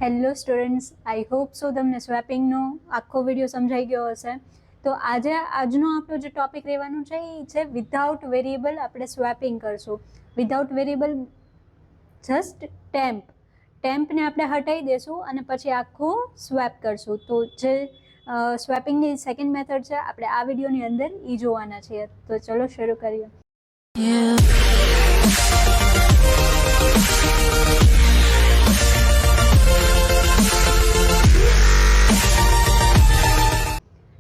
Hello students, I hope so તમને સ્વેપિંગનો આખો video સમજાઈ ગયો હશે. તો આજનો આપણો જે ટોપિક રહેવાનું છે એ છે વિધાઉટ વેરિયેબલ આપણે સ્વેપિંગ કરશું. વિધાઉટ વેરિયેબલ જસ્ટ ટેમ્પને આપણે હટાવી દઈશું અને પછી આખું સ્વેપ કરશું. તો જે સ્વેપિંગની સેકન્ડ મેથડ છે આપણે આ વિડીયોની અંદર એ જોવાના છીએ. તો ચલો શરૂ કરીએ.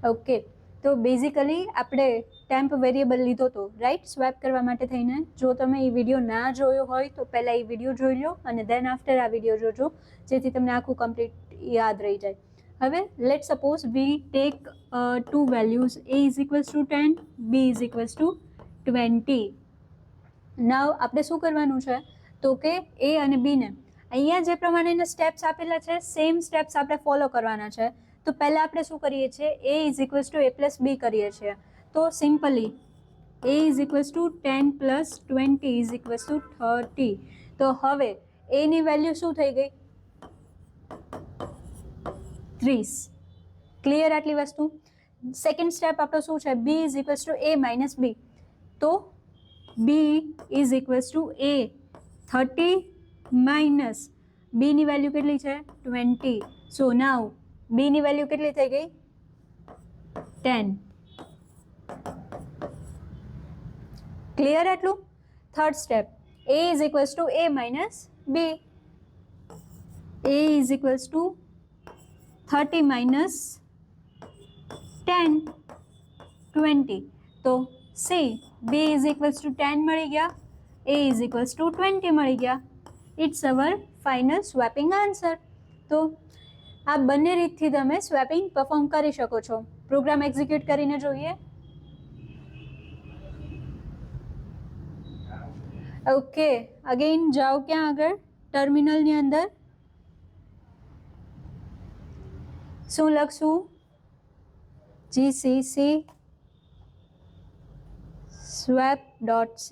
ઓકે, તો બેઝિકલી આપણે ટેમ્પ વેરિયેબલ લીધો હતો, રાઈટ, સ્વેપ કરવા માટે થઈને. જો તમે એ વિડીયો ના જોયો હોય તો પહેલાં એ વિડીયો જોઈ લો અને દેન આફ્ટર આ વિડીયો જોજો, જેથી તમને આખું કમ્પ્લીટ યાદ રહી જાય. હવે let suppose we take two values, a is equals to 10, b is equals to 20. Now આપણે શું કરવાનું છે તો કે a અને b ને અહીંયા જે પ્રમાણેના સ્ટેપ્સ આપેલા છે સેમ સ્ટેપ્સ આપણે ફોલો કરવાના છે. તો પહેલાં આપણે શું કરીએ છીએ, a is equals two a plus b કરીએ છીએ. તો simply a is equals to 10 plus 20 is equals two 30. તો હવે a ની વેલ્યુ શું થઈ ગઈ, 30. ક્લિયર આટલી વસ્તુ. સેકન્ડ સ્ટેપ આપણો શું છે, b is equals two a minus b. તો b is equals two a 30 minus b ની વેલ્યુ કેટલી છે, 20. સો નાવ b ની વેલ્યુ કેટલી થઈ ગઈ, 10. ક્લિયર આટલું. Third step, a is equals two a minus b. a is equals two 30 minus 10, 20. તો C b is equals to 10 મળી ગયા, a ઇઝ ઇક્વલ્સ ટુ 20 મળી ગયા. It's our final swapping answer. તો આ બંને રીતથી તમે સ્વેપિંગ પરફોર્મ કરી શકો છો. પ્રોગ્રામ એક્ઝિક્યુટ કરીને જોઈએ. ઓકે, અગેન જાઓ ક્યાં આગળ, ટર્મિનલની અંદર. શું લખશું, gcc swap.c.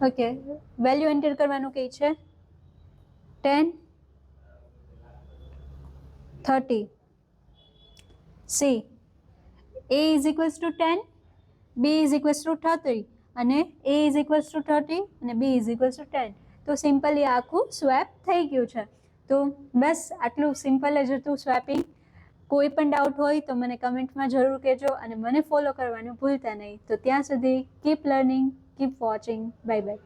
Okay, value enter કરવાનું કઈ છે, 10, 30. C a is equals to 10, b is equals two 30 અને a ઇઝ ઇક્વલ્સ ટુ 30 અને b ઇઝ ઇક્વલ્સ ટુ 10. તો સિમ્પલી આખું સ્વેપ થઈ ગયું છે. તો બસ આટલું સિમ્પલ જ હતું સ્વેપિંગ. કોઈ પણ ડાઉટ હોય તો મને કમેન્ટમાં જરૂર કહેજો અને મને ફોલો કરવાનું ભૂલતા નહીં. તો ત્યાં સુધી keep learning, keep watching. Bye bye.